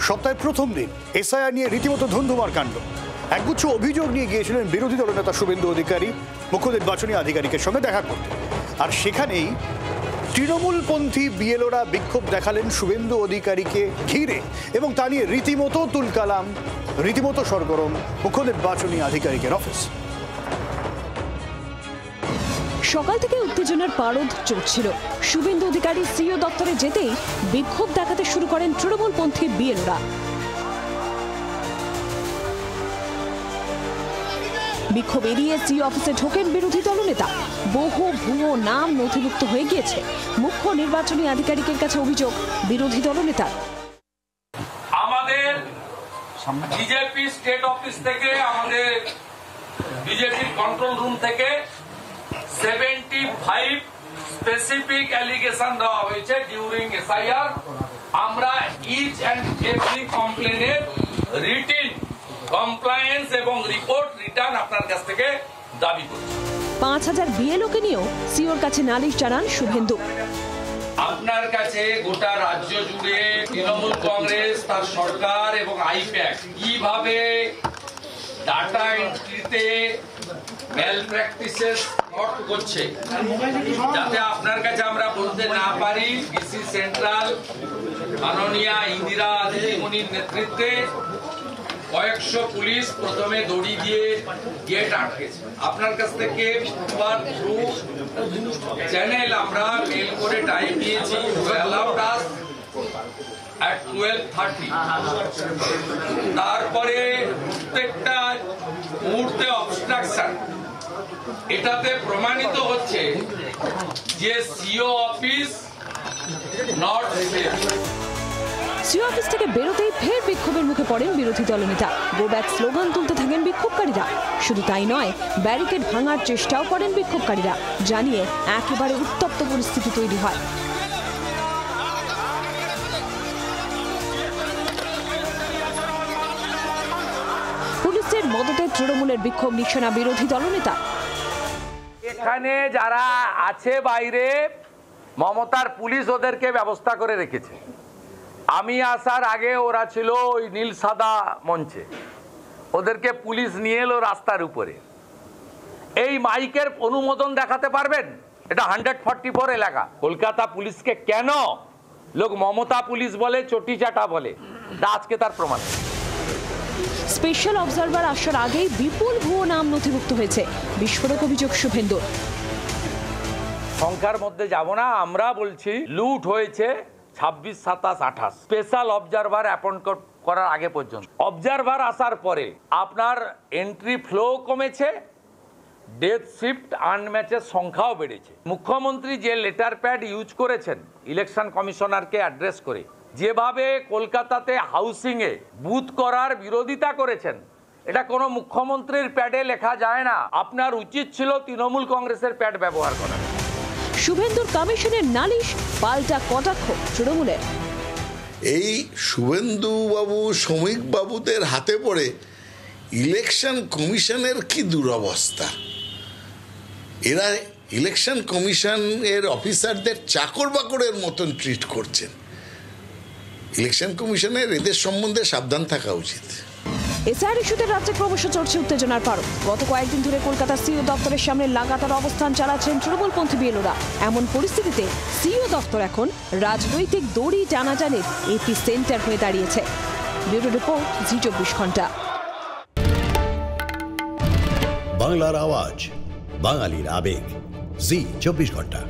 সপ্তাহের প্রথম দিন এসআইআর নিয়ে রীতিমতো ধুন্ধুমার কাণ্ড। একগুচ্ছ অভিযোগ নিয়ে গিয়েছিলেন বিরোধী দলনেতা শুভেন্দু অধিকারী মুখ্য নির্বাচনী আধিকারিকের সঙ্গে দেখা করতে। আর সেখানেই তৃণমূলপন্থী বিএলওরা বিক্ষোভ দেখালেন শুভেন্দু অধিকারীকে ঘিরে, এবং তা নিয়ে রীতিমতো তুলকালাম, রীতিমতো সরগরম মুখ্য নির্বাচনী আধিকারিকের অফিস। সকাল থেকে উত্তেজনার পারদ চড়ছিল। শুভেন্দু অধিকারী সিইও দপ্তরে যেতেই বিক্ষোভ দেখাতে শুরু করেন তৃণমূলপন্থী বিএলওরা। বিক্ষোভ এড়িয়ে সিইও অফিসে ঢোকেন বিরোধী দলনেতা। বহু ভুয়ো নাম নথিভুক্ত হয়ে গিয়েছে। মুখ্য নির্বাচনী আধিকারিকের কাছে অভিযোগ বিরোধী দলনেতার। আমাদের বিজেপি স্টেট অফিস থেকে, আমাদের বিজেপির কন্ট্রোল রুম থেকে 75 স্পেসিফিক অ্যালিগেশন দেওয়া হয়েছে ডিউরিং এসআইআর। আমরা ইচ অ্যান্ড এভরি কমপ্লেনের রিটিন কমপ্লায়েন্স এবং রিপোর্ট রিটার্ন আপনার কাছ থেকে দাবি করছি। 5000 বিএলওকে নিয়েও সিইওর কাছে নালিশ জানান শুভেন্দু। আপনার কাছে গোটা রাজ্য জুড়ে তৃণমূল কংগ্রেস, তার সরকার এবং আইপ্যাক কিভাবে ডাটা এন্ট্রিতে ম্যাল প্র্যাকটিসেস করছে, যাতে আপনার কাছে আমরা বলতে না পারি ডিসি সেন্ট্রাল মাননীয়া ইন্দিরা দিদিমণির নেতৃত্বে কয়েকশো পুলিশ প্রথমে দড়ি দিয়ে গেট আটকেছে। আপনার কাছ থেকে থ্রু চ্যানেল আমরা মেল করে টাইম দিয়েছি, at 12:30। তারপরে প্রত্যেকটা মুহূর্তে অবস্ট্রাকশন, এটাতে প্রমাণিত হচ্ছে যে CO office not safe. CEO office থেকে বেরোতেই ফের বিক্ষোভের মুখে পড়েন বিরোধী দলনেতা। গো ব্যাক স্লোগান তুলতে থাকেন বিক্ষোভকারীরা। শুধু তাই নয়, ব্যারিকেড ভাঙার চেষ্টাও করেন বিক্ষোভকারীরা, জানিয়ে একেবারে উত্তপ্ত পরিস্থিতি তৈরি হয়। পুলিশের মদতে তৃণমূলের বিক্ষোভ নিশানা বিরোধী দলনেতা। এখানে যারা আছে বাইরে, মমতার পুলিশ ওদেরকে ব্যবস্থা করে রেখেছে। আমি আসার আগে ওরা ছিল ওই নীল সাদা মঞ্চে, ওদেরকে পুলিশ নিয়ে এলো রাস্তার উপরে। এই মাইকের অনুমোদন দেখাতে পারবেন? এটা 144 এলাকা। কলকাতা পুলিশকে কেন লোক মমতা পুলিশ বলে, চটি চাটা বলে, আজকে তার প্রমাণ। স্পেশাল অবজারভার আসার আগেই বিপুল ভুয়ো নাম নথিভুক্ত হয়েছে, বিস্ফোরক অভিযোগ শুভেন্দু। সংখ্যার মধ্যে যাব না, আমরা বলছি লুট হয়েছে 26, 27, 28। স্পেশাল অবজারভার অ্যাপয়েন্ট করার আগে পর্যন্ত। অবজারভার আসার পরে আপনার এন্ট্রি ফ্লো কমেছে, ডেথ শিফট আনম্যাচের সংখ্যাও বেড়েছে। মুখ্যমন্ত্রী যে লেটার প্যাড ইউজ করেছেন ইলেকশন কমিশনারকে অ্যাড্রেস করে, যেভাবে কলকাতাতে হাউসিংয়ে বুথ করার বিরোধিতা করেছেন, এটা কোনো মুখ্যমন্ত্রীর প্যাডে লেখা যায় না। আপনার উচিত ছিল তৃণমূল কংগ্রেসের প্যাড ব্যবহার করা। শুভেন্দুর কমিশনের নালিশ, পাল্টা কটাক্ষ তৃণমূলের। এই শুভেন্দু বাবু, শ্রমিক বাবুদের হাতে পড়ে ইলেকশন কমিশনের কি দুরবস্থা। এরা ইলেকশন কমিশনের অফিসারদের চাকর বাকরের মতন ট্রিট করছেন। ইলেকশন কমিশনের এদের সম্বন্ধে সাবধান থাকা উচিত। এসআইআর ইস্যুতে রাজ্যে ক্রমশ চড়ছে উত্তেজনার পারদ। গত কয়েকদিন ধরে কলকাতা সিইও দপ্তরের সামনে লাগাতার অবস্থান চালাচ্ছেন তৃণমূলপন্থী বিএলওরা। এমন পরিস্থিতিতে সিইও দপ্তর এখন রাজনৈতিক দড়ি টানাটানির এপি সেন্টার হয়ে দাঁড়িয়েছে। ব্যুরো রিপোর্ট, জি 24 ঘন্টা। বাংলার আওয়াজ, বাঙালির আবেগ, জি 24 ঘন্টা।